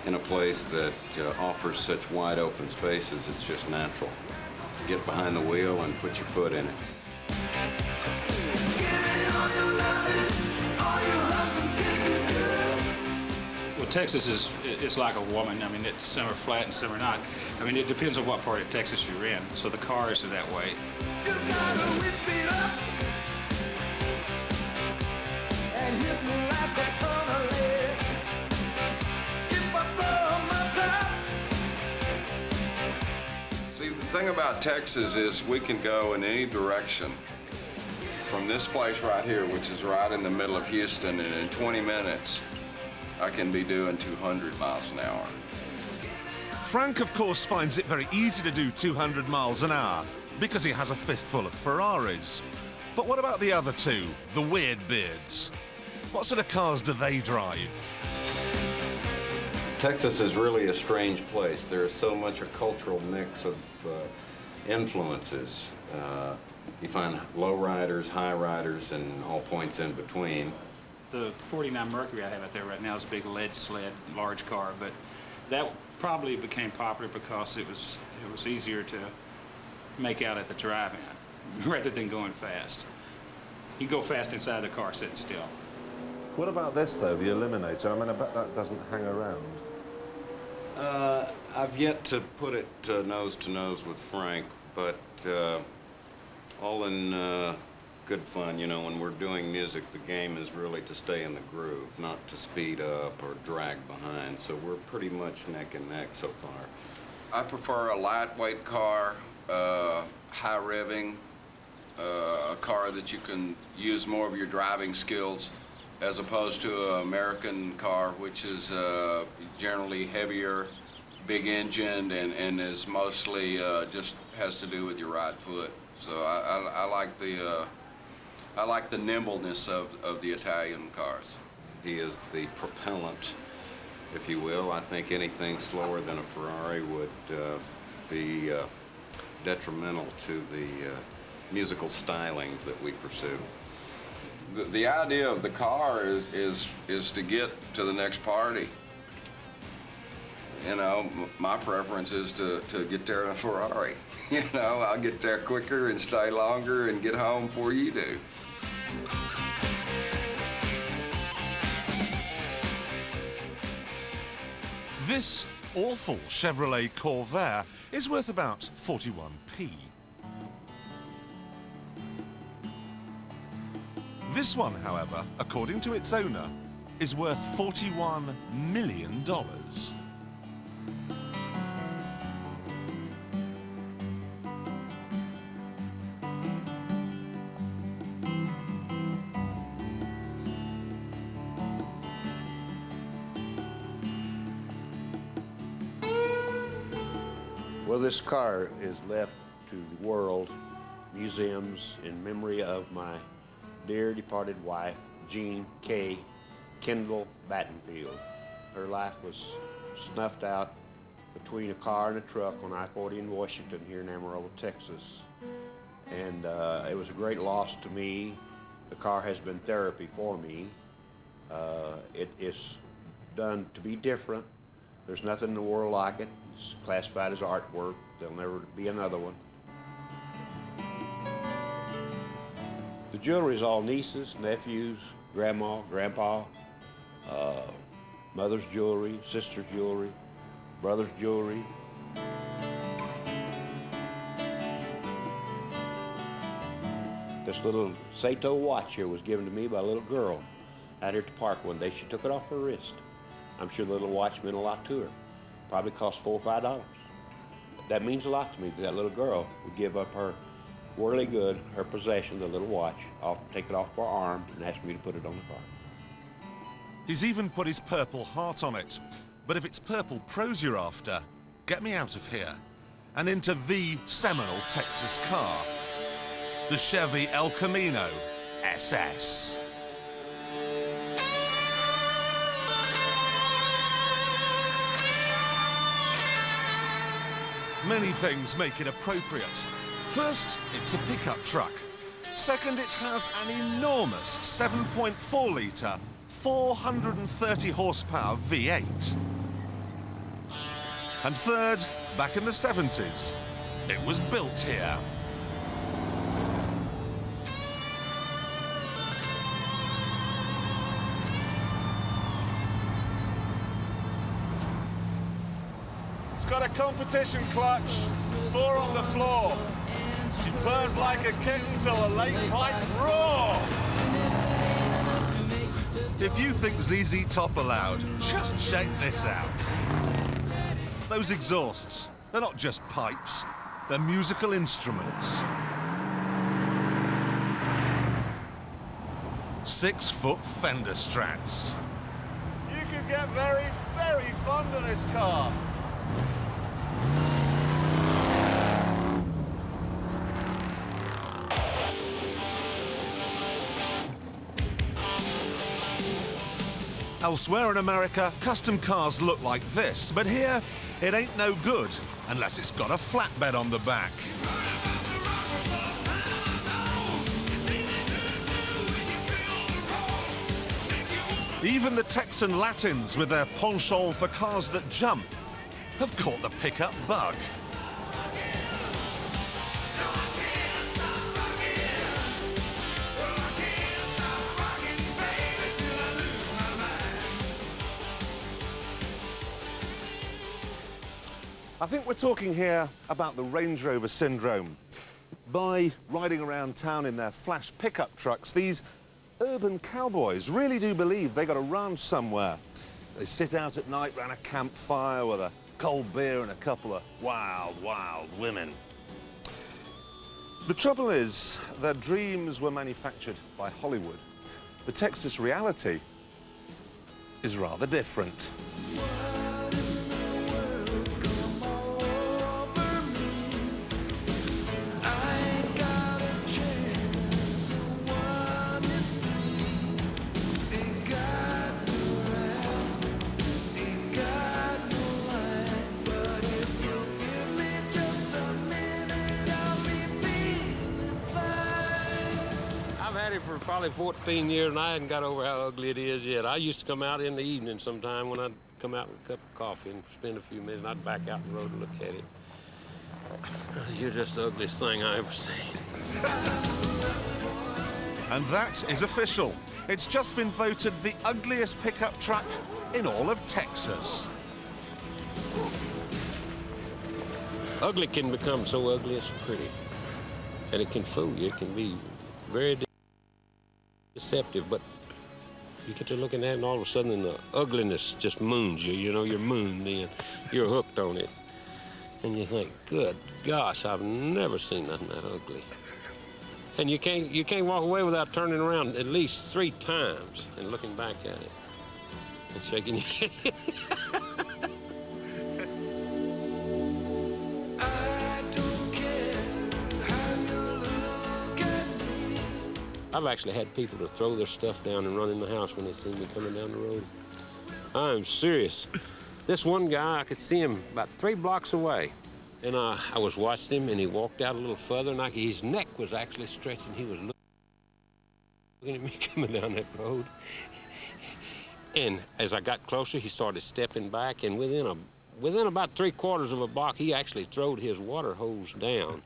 in a place that offers such wide open spaces, it's just natural. Get behind the wheel and put your foot in it. Well, Texas is like a woman. I mean, some are flat and some are not. I mean, it depends on what part of Texas you're in. So the cars are that way. You gotta whip it up and hit me like a ton of lead. If I blow my top. See, the thing about Texas is we can go in any direction. From this place right here, which is right in the middle of Houston, and in 20 minutes, I can be doing 200 miles an hour. Frank, of course, finds it very easy to do 200 miles an hour because he has a fistful of Ferraris. But what about the other two, the weird beards? What sort of cars do they drive? Texas is really a strange place. There is so much a cultural mix of influences. You find low-riders, high-riders, and all points in between. The 49 Mercury I have out there right now is a big lead sled, large car, but that probably became popular because it was easier to make out at the drive-in rather than going fast. You can go fast inside the car sitting still. What about this, though, the Eliminator? I mean, I bet that doesn't hang around. I've yet to put it nose to nose with Frank, but all in good fun. You know, when we're doing music, the game is really to stay in the groove, not to speed up or drag behind. So we're pretty much neck and neck so far. I prefer a lightweight car, high revving, a car that you can use more of your driving skills, as opposed to an American car, which is generally heavier, big engined, and is mostly just has to do with your right foot. So I like the nimbleness of the Italian cars. He is the propellant, if you will. I think anything slower than a Ferrari would be detrimental to the musical stylings that we pursue. The idea of the car is to get to the next party. You know, my preference is to get there in a Ferrari. You know, I'll get there quicker and stay longer and get home before you do. This awful Chevrolet Corvair is worth about 41p. This one, however, according to its owner, is worth $41 million. Well, this car is left to the world, museums, in memory of my dear departed wife, Jean K. Kendall Battenfield. Her life was snuffed out between a car and a truck on I-40 in Washington here in Amarillo, Texas. And it was a great loss to me. The car has been therapy for me. It is done to be different. There's nothing in the world like it. It's classified as artwork. There'll never be another one. The jewelry is all nieces, nephews, grandma, grandpa, mother's jewelry, sister's jewelry, brother's jewelry. This little Sato watch here was given to me by a little girl out here at the park one day. She took it off her wrist. I'm sure the little watch meant a lot to her. Probably cost $4 or $5. That means a lot to me, that little girl would give up her worldly good, her possession, the little watch, take it off her arm, and ask me to put it on the car. He's even put his purple heart on it. But if it's purple prose you're after, get me out of here and into the seminal Texas car, the Chevy El Camino SS. Many things make it appropriate. First, it's a pickup truck. Second, it has an enormous 7.4-litre, 430 horsepower V8. And third, back in the 70s, it was built here. It's got a competition clutch, 4 on the floor. She purrs like a kitten till the lake pipe roar. If you think ZZ Top are loud, just check this out. Those exhausts, they're not just pipes, they're musical instruments. 6-foot Fender Strats. You could get very, very fond of this car. Elsewhere in America, custom cars look like this, but here, it ain't no good unless it's got a flatbed on the back. Even the Texan Latins, with their penchant for cars that jump, have caught the pickup bug. I think we're talking here about the Range Rover syndrome. By riding around town in their flash pickup trucks, these urban cowboys really do believe they got a ranch somewhere. They sit out at night round a campfire with a cold beer and a couple of wild, wild women. The trouble is, their dreams were manufactured by Hollywood. The Texas reality is rather different. For probably 14 years, and I hadn't got over how ugly it is yet. I used to come out in the evening sometime when I'd come out with a cup of coffee and spend a few minutes, and I'd back out the road and look at it. You're just the ugliest thing I ever seen. And that is official. It's just been voted the ugliest pickup truck in all of Texas. Ugly can become so ugly it's pretty. And it can fool you. It can be very deceptive, but you get to looking at it and all of a sudden the ugliness just moons you. You know, you're mooned then. You're hooked on it. And you think, good gosh, I've never seen nothing that ugly. And you can't walk away without turning around at least 3 times and looking back at it and shaking your head. I've actually had people to throw their stuff down and run in the house when they see me coming down the road. I'm serious. This one guy, I could see him about 3 blocks away. And I was watching him, and he walked out a little further, and his neck was actually stretching. He was looking at me coming down that road. And as I got closer, he started stepping back, and within about 3/4 of a block, he actually throwed his water hose down.